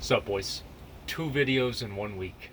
Sup, boys? 2 videos in 1 week.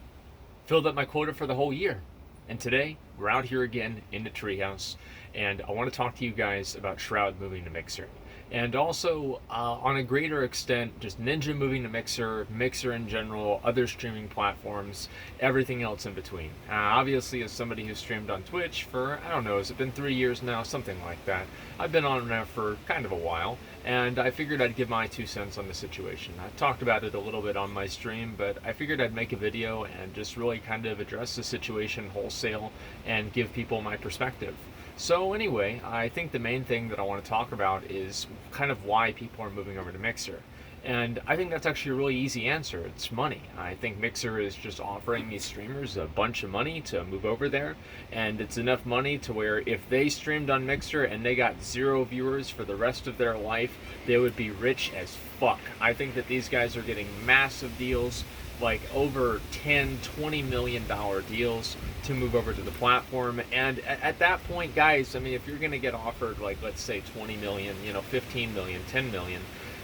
Filled up my quota for the whole year. And today, we're out here again in the treehouse, and I want to talk to you guys about Shroud moving to Mixer. And also, on a greater extent, just Ninja moving to Mixer, Mixer in general, other streaming platforms, everything else in between. Obviously, as somebody who's streamed on Twitch for, I don't know, has it been 3 years now? Something like that. I've been on there for kind of a while, and I figured I'd give my 2 cents on the situation. I talked about it a little bit on my stream, but I figured I'd make a video and just really kind of address the situation wholesale and give people my perspective. So anyway, I think the main thing that I want to talk about is kind of why people are moving over to Mixer. And I think that's actually a really easy answer. It's money. I think Mixer is just offering these streamers a bunch of money to move over there. And it's enough money to where if they streamed on Mixer and they got 0 viewers for the rest of their life, they would be rich as fuck. I think that these guys are getting massive deals, like over $10-20 million deals to move over to the platform. And at that point, guys, I mean, if you're going to get offered, like, let's say 20 million, 15 million, 10 million,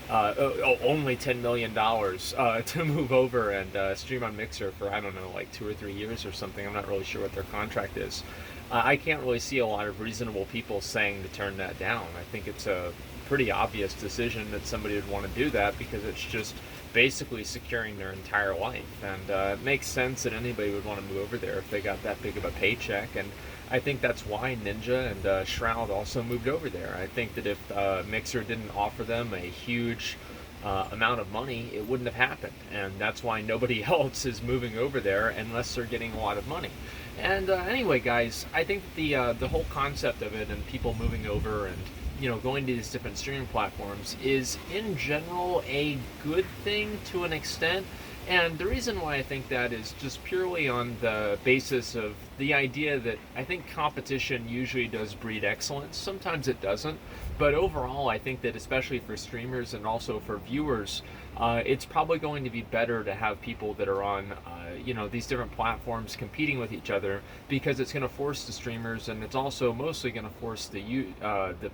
only $10 million to move over and stream on Mixer for, I don't know, like 2 or 3 years or something. I'm not really sure what their contract is. I can't really see a lot of reasonable people saying to turn that down. I think it's a pretty obvious decision that somebody would want to do that because it's just basically securing their entire life. And it makes sense that anybody would want to move over there if they got that big of a paycheck. And I think that's why Ninja and Shroud also moved over there. I think that if Mixer didn't offer them a huge amount of money, it wouldn't have happened. And that's why nobody else is moving over there unless they're getting a lot of money. And anyway, guys, I think the whole concept of it and people moving over and going to these different streaming platforms is in general a good thing to an extent. And the reason why I think that is just purely on the basis of the idea that I think competition usually does breed excellence. Sometimes it doesn't. But overall, I think that especially for streamers and also for viewers, it's probably going to be better to have people that are on these different platforms competing with each other, because it's going to force the streamers, and it's also mostly going to force the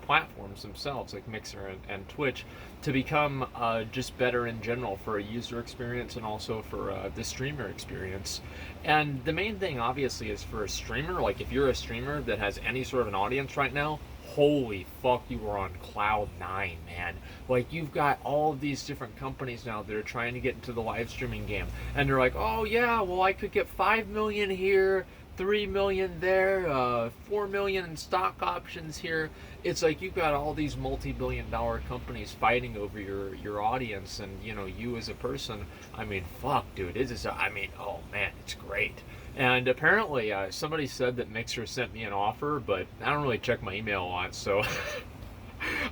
platforms themselves, like Mixer and Twitch, to become just better in general for a user experience and also for the streamer experience. And the main thing, obviously, is for a streamer, like if you're a streamer that has any sort of an audience right now, holy fuck, you are on cloud 9, man. Like, you've got all of these different companies now that are trying to get into the live streaming game, and they're like, oh yeah, well, I could get 5 million here, 3 million there, 4 million in stock options here. It's like you've got all these multi-billion-dollar companies fighting over your audience, and you as a person. I mean, fuck, dude, oh man, it's great. And apparently, somebody said that Mixer sent me an offer, but I don't really check my email a lot, so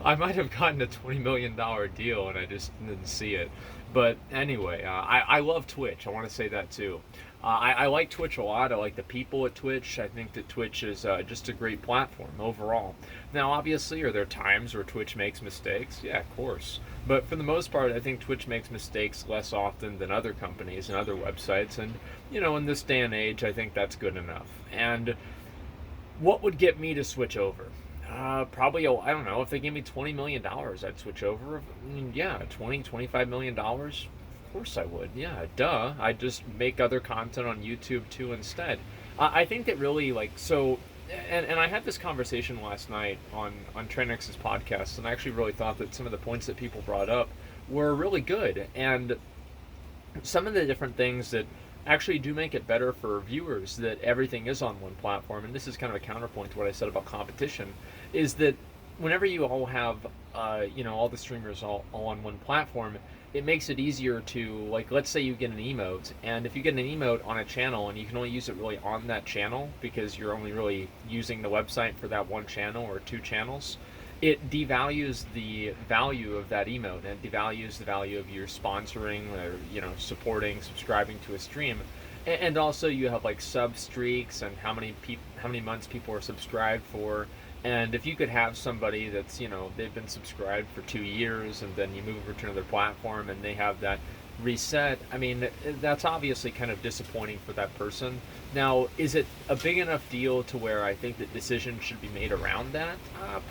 I might have gotten a $20 million deal and I just didn't see it. But anyway, I love Twitch. I want to say that too. I like Twitch a lot. I like the people at Twitch. I think that Twitch is just a great platform overall. Now, obviously, are there times where Twitch makes mistakes? Yeah, of course. But for the most part, I think Twitch makes mistakes less often than other companies and other websites. And, in this day and age, I think that's good enough. And what would get me to switch over? Probably, I don't know, if they gave me $20 million, I'd switch over. I mean, yeah, $25 million. Of course I would. Yeah, duh. I'd just make other content on YouTube too instead. I think that really, and I had this conversation last night on Trainx's podcast, and I actually really thought that some of the points that people brought up were really good. And some of the different things that actually do make it better for viewers that everything is on one platform, and this is kind of a counterpoint to what I said about competition, is that whenever you all have, all the streamers all on one platform, it makes it easier to, like, let's say you get an emote, and if you get an emote on a channel and you can only use it really on that channel because you're only really using the website for that one channel or 2 channels, it devalues the value of that emote and devalues the value of your sponsoring or supporting, subscribing to a stream. And also you have like sub streaks and how many months people are subscribed for. And if you could have somebody that's they've been subscribed for 2 years, and then you move over to another platform and they have that reset, I mean, that's obviously kind of disappointing for that person. Now, is it a big enough deal to where I think that decisions should be made around that?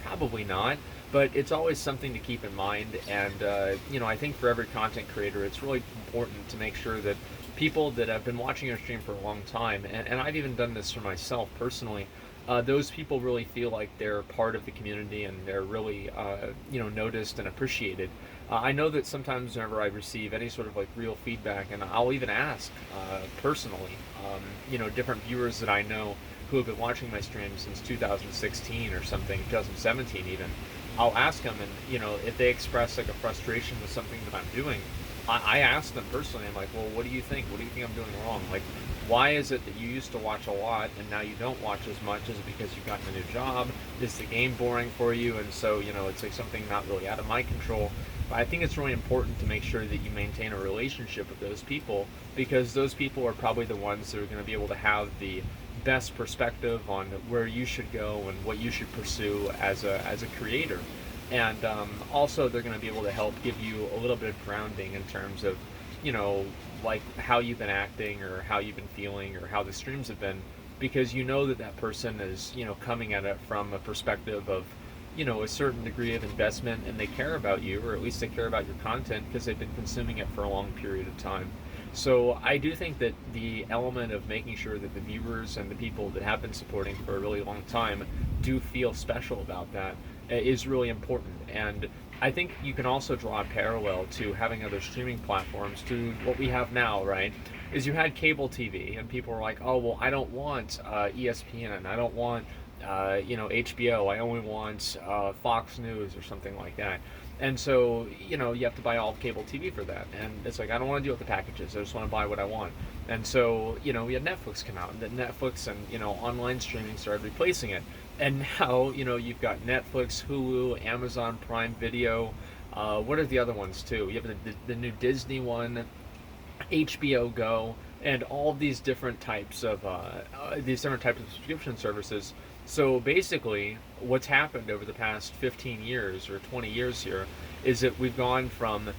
Probably not, but it's always something to keep in mind. And, I think for every content creator, it's really important to make sure that people that have been watching your stream for a long time, and I've even done this for myself personally, those people really feel like they're part of the community and they're really, noticed and appreciated. I know that sometimes whenever I receive any sort of like real feedback, and I'll even ask personally, different viewers that I know who have been watching my streams since 2016 or something, 2017 even, I'll ask them, and if they express like a frustration with something that I'm doing, I ask them personally. I'm like, well, what do you think? What do you think I'm doing wrong? Like, why is it that you used to watch a lot and now you don't watch as much? Is it because you've gotten a new job? Is the game boring for you? And so, it's like something not really out of my control. But I think it's really important to make sure that you maintain a relationship with those people, because those people are probably the ones that are going to be able to have the best perspective on where you should go and what you should pursue as a creator. And also they're going to be able to help give you a little bit of grounding in terms of, like how you've been acting or how you've been feeling or how the streams have been, because that person is, coming at it from a perspective of, a certain degree of investment, and they care about you, or at least they care about your content because they've been consuming it for a long period of time. So I do think that the element of making sure that the viewers and the people that have been supporting for a really long time do feel special about that is really important. And I think you can also draw a parallel to having other streaming platforms to what we have now, right? Is you had cable TV, and people were like, oh, well, I don't want ESPN, I don't want HBO, I only want Fox News or something like that. And so, you have to buy all cable TV for that. And it's like, I don't want to deal with the packages. I just want to buy what I want. And so, we had Netflix come out, and that Netflix and, online streaming started replacing it. And now, you've got Netflix, Hulu, Amazon Prime Video. What are the other ones too? You have the new Disney one, HBO Go, and all these different types of subscription services. So basically, what's happened over the past 15 years or 20 years here is that we've gone from,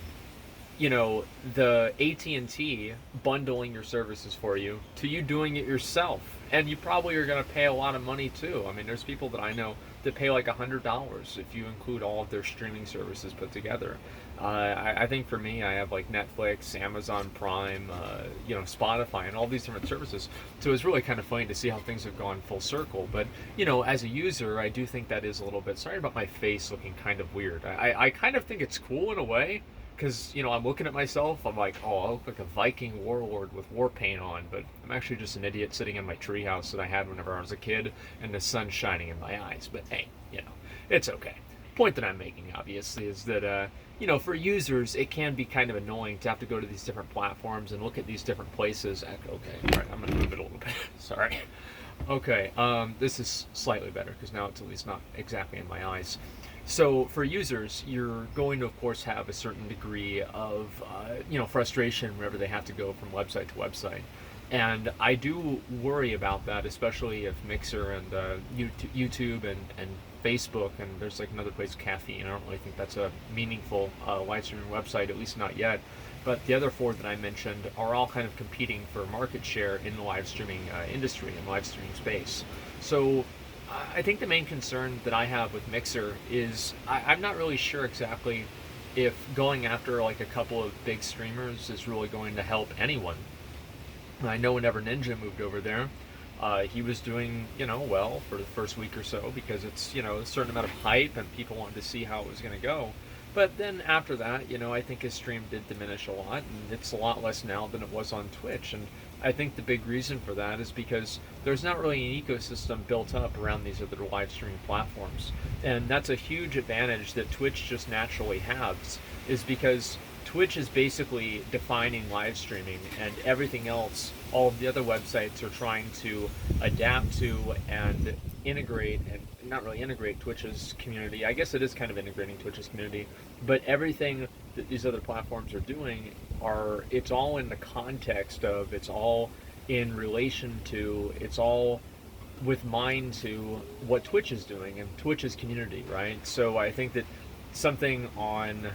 the AT&T bundling your services for you to you doing it yourself. And you probably are going to pay a lot of money too. I mean, there's people that I know that pay like $100 if you include all of their streaming services put together. I think for me, I have like Netflix, Amazon Prime, Spotify, and all these different services. So it's really kind of funny to see how things have gone full circle. But, as a user, I do think that is a little bit, sorry about my face looking kind of weird. I kind of think it's cool in a way, because, I'm looking at myself, I'm like, oh, I look like a Viking warlord with war paint on, but I'm actually just an idiot sitting in my treehouse that I had whenever I was a kid, and the sun's shining in my eyes. But hey, it's okay. Point that I'm making, obviously, is that, for users, it can be kind of annoying to have to go to these different platforms and look at these different places. Okay, all right, I'm going to move it a little bit. Sorry. Okay, this is slightly better, because now it's at least not exactly in my eyes. So for users, you're going to, of course, have a certain degree of, frustration whenever they have to go from website to website. And I do worry about that, especially if Mixer and YouTube and Facebook, and there's like another place, Caffeine. I don't really think that's a meaningful live streaming website, at least not yet. But the other four that I mentioned are all kind of competing for market share in the live streaming industry and live streaming space. So I think the main concern that I have with Mixer is I'm not really sure exactly if going after like a couple of big streamers is really going to help anyone. I know whenever Ninja moved over there, he was doing, well for the first week or so, because it's, a certain amount of hype and people wanted to see how it was going to go. But then after that, I think his stream did diminish a lot, and it's a lot less now than it was on Twitch. And I think the big reason for that is because there's not really an ecosystem built up around these other live streaming platforms. And that's a huge advantage that Twitch just naturally has, is because Twitch is basically defining live streaming, and everything else, all of the other websites are trying to adapt to and integrate, and not really integrate Twitch's community. I guess it is kind of integrating Twitch's community, but everything that these other platforms are doing it's all in the context of, it's all in relation to, it's all with mind to what Twitch is doing and Twitch's community, right? So I think that something on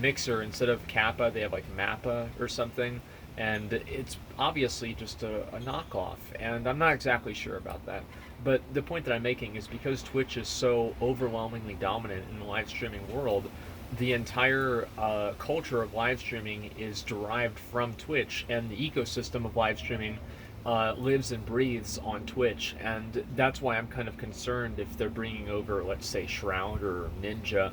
Mixer. Instead of Kappa, they have like Mappa or something, and it's obviously just a knockoff. And I'm not exactly sure about that. But the point that I'm making is because Twitch is so overwhelmingly dominant in the live streaming world, the entire culture of live streaming is derived from Twitch, and the ecosystem of live streaming lives and breathes on Twitch, and that's why I'm kind of concerned if they're bringing over, let's say, Shroud or Ninja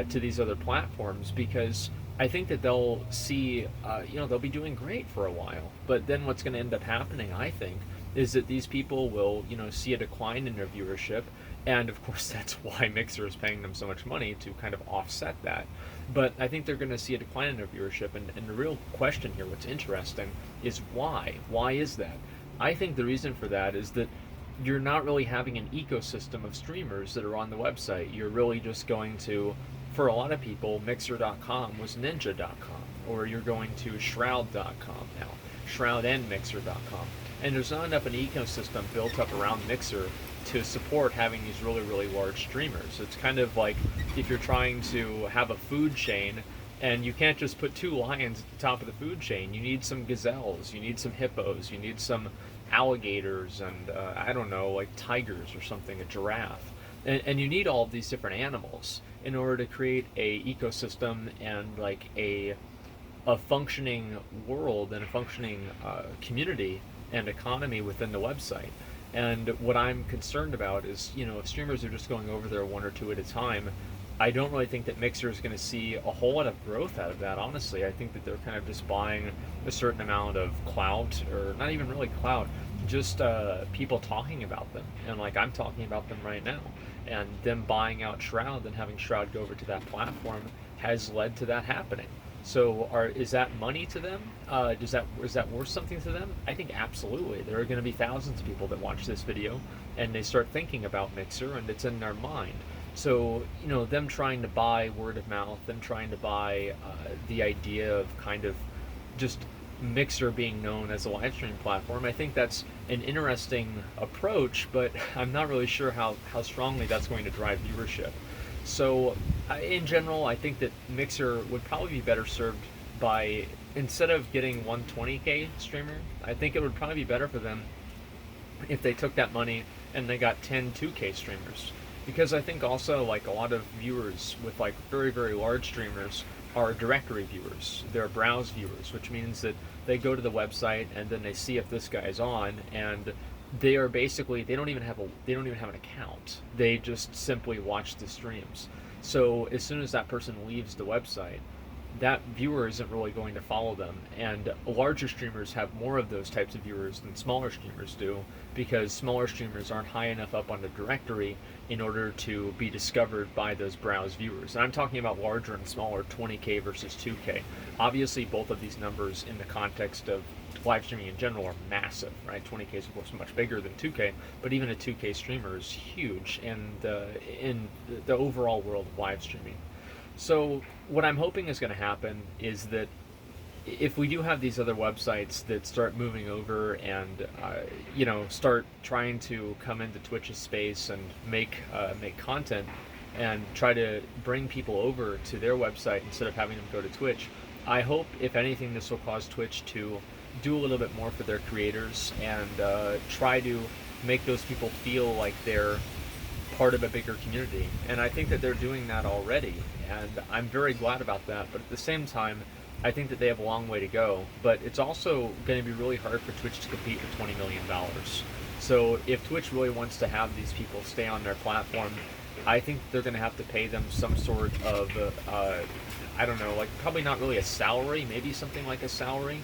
to these other platforms, because I think that they'll see, they'll be doing great for a while, but then what's going to end up happening, I think, is that these people will, see a decline in their viewership, and of course that's why Mixer is paying them so much money to kind of offset that. But I think they're going to see a decline in their viewership, and the real question here, what's interesting, is why? Why is that? I think the reason for that is that you're not really having an ecosystem of streamers that are on the website. You're really just going to, for a lot of people, Mixer.com was Ninja.com, or you're going to Shroud.com now, Shroud and Mixer.com. And there's not enough an ecosystem built up around Mixer to support having these really, really large streamers. It's kind of like if you're trying to have a food chain, and you can't just put 2 lions at the top of the food chain. You need some gazelles, you need some hippos, you need some alligators, and I don't know, like tigers or something, a giraffe. And you need all of these different animals in order to create a ecosystem and like a functioning world and a functioning community and economy within the website. And what I'm concerned about is, if streamers are just going over there 1 or 2 at a time, I don't really think that Mixer is going to see a whole lot of growth out of that, honestly. I think that they're kind of just buying a certain amount of clout, or not even really clout, just people talking about them. And like I'm talking about them right now. And them buying out Shroud and having Shroud go over to that platform has led to that happening. So is that money to them? Is that worth something to them? I think absolutely. There are going to be thousands of people that watch this video and they start thinking about Mixer and it's in their mind. So, them trying to buy word of mouth, them trying to buy the idea of kind of just Mixer being known as a live streaming platform, I think that's an interesting approach, but I'm not really sure how strongly that's going to drive viewership. So, in general, I think that Mixer would probably be better served by, instead of getting 120K streamer, I think it would probably be better for them if they took that money and they got 10 2K streamers. Because I think also, like, a lot of viewers with, like, very, very large streamers are directory viewers. They're browse viewers, which means that they go to the website and then they see if this guy's on, and they are basically, they don't even have an account. They just simply watch the streams. So as soon as that person leaves the website, that viewer isn't really going to follow them. And larger streamers have more of those types of viewers than smaller streamers do, because smaller streamers aren't high enough up on the directory in order to be discovered by those browse viewers. And I'm talking about larger and smaller, 20K versus 2K. Obviously, both of these numbers in the context of live streaming in general are massive, right? 20K is of course much bigger than 2K, but even a 2K streamer is huge in the overall world of live streaming. So what I'm hoping is going to happen is that if we do have these other websites that start moving over and start trying to come into Twitch's space and make content and try to bring people over to their website instead of having them go to Twitch, I hope, if anything, this will cause Twitch to do a little bit more for their creators and try to make those people feel like they're part of a bigger community. And I think that they're doing that already, and I'm very glad about that. But at the same time, I think that they have a long way to go. But it's also going to be really hard for Twitch to compete with $20 million. So if Twitch really wants to have these people stay on their platform, I think they're going to have to pay them some sort of, I don't know, like probably not really a salary, maybe something like a salary.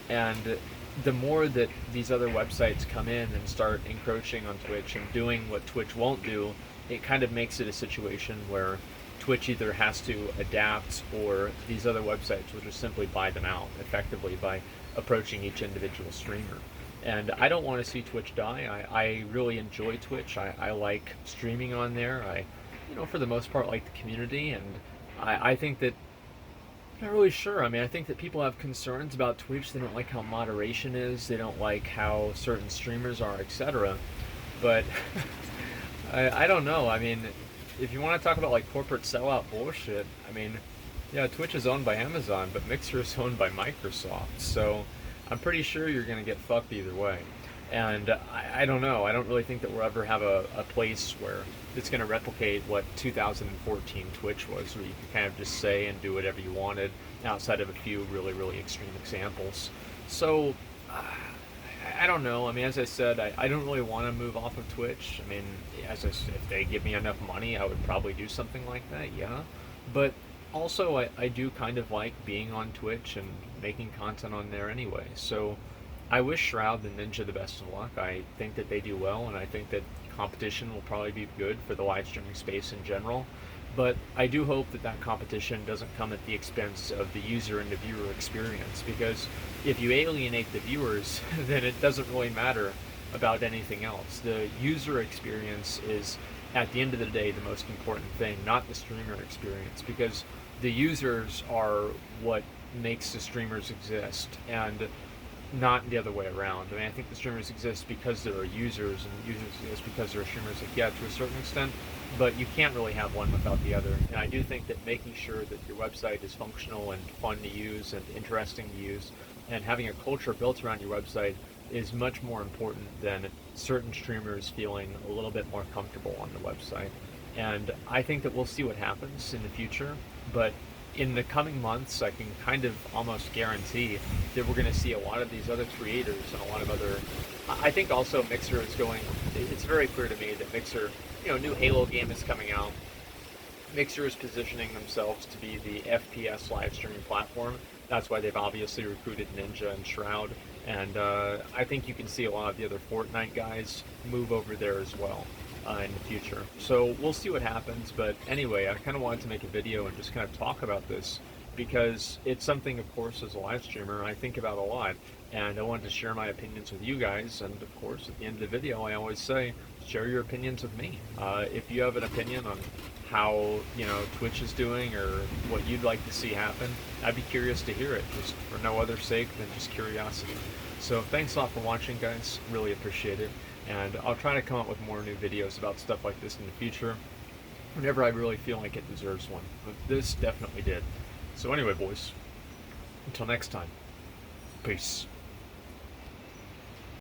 And the more that these other websites come in and start encroaching on Twitch and doing what Twitch won't do, it kind of makes it a situation where Twitch either has to adapt, or these other websites will just simply buy them out effectively by approaching each individual streamer. And I don't want to see Twitch die. I really enjoy Twitch. I like streaming on there. I, for the most part, like the community, and I think that, I'm not really sure. I mean, I think that people have concerns about Twitch. They don't like how moderation is. They don't like how certain streamers are, etc. But I don't know. I mean, if you want to talk about like corporate sellout bullshit, I mean, yeah, Twitch is owned by Amazon, but Mixer is owned by Microsoft. So I'm pretty sure you're going to get fucked either way. And I don't know. I don't really think that we'll ever have a place where it's going to replicate what 2014 Twitch was, where you could kind of just say and do whatever you wanted outside of a few really, really extreme examples. So I don't know. I mean, as I said, I don't really want to move off of Twitch. I mean, if they give me enough money, I would probably do something like that, yeah. But also, I do kind of like being on Twitch and making content on there anyway. So I wish Shroud and Ninja the best of luck. I think that they do well, and I think that competition will probably be good for the live streaming space in general. But I do hope that that competition doesn't come at the expense of the user and the viewer experience, because if you alienate the viewers, then it doesn't really matter about anything else. The user experience is, at the end of the day, the most important thing, not the streamer experience, because the users are what makes the streamers exist, and not the other way around. I mean, I think the streamers exist because there are users, and users exist because there are streamers that get to a certain extent, but you can't really have one without the other. And I do think that making sure that your website is functional and fun to use and interesting to use, and having a culture built around your website is much more important than certain streamers feeling a little bit more comfortable on the website. And I think that we'll see what happens in the future, but in the coming months, I can kind of almost guarantee that we're going to see a lot of these other creators and a lot of other. I think also Mixer is going. It's very clear to me that Mixer, new Halo game is coming out. Mixer is positioning themselves to be the FPS live streaming platform. That's why they've obviously recruited Ninja and Shroud. And I think you can see a lot of the other Fortnite guys move over there as well in the future. So we'll see what happens. But anyway, I kind of wanted to make a video and just kind of talk about this because it's something, of course, as a live streamer, I think about a lot. And I wanted to share my opinions with you guys. And of course, at the end of the video, I always say, share your opinions with me. If you have an opinion on how Twitch is doing or what you'd like to see happen, I'd be curious to hear it, just for no other sake than just curiosity. So thanks a lot for watching, guys. Really appreciate it. And I'll try to come up with more new videos about stuff like this in the future whenever I really feel like it deserves one. But this definitely did. So anyway, boys, until next time, peace.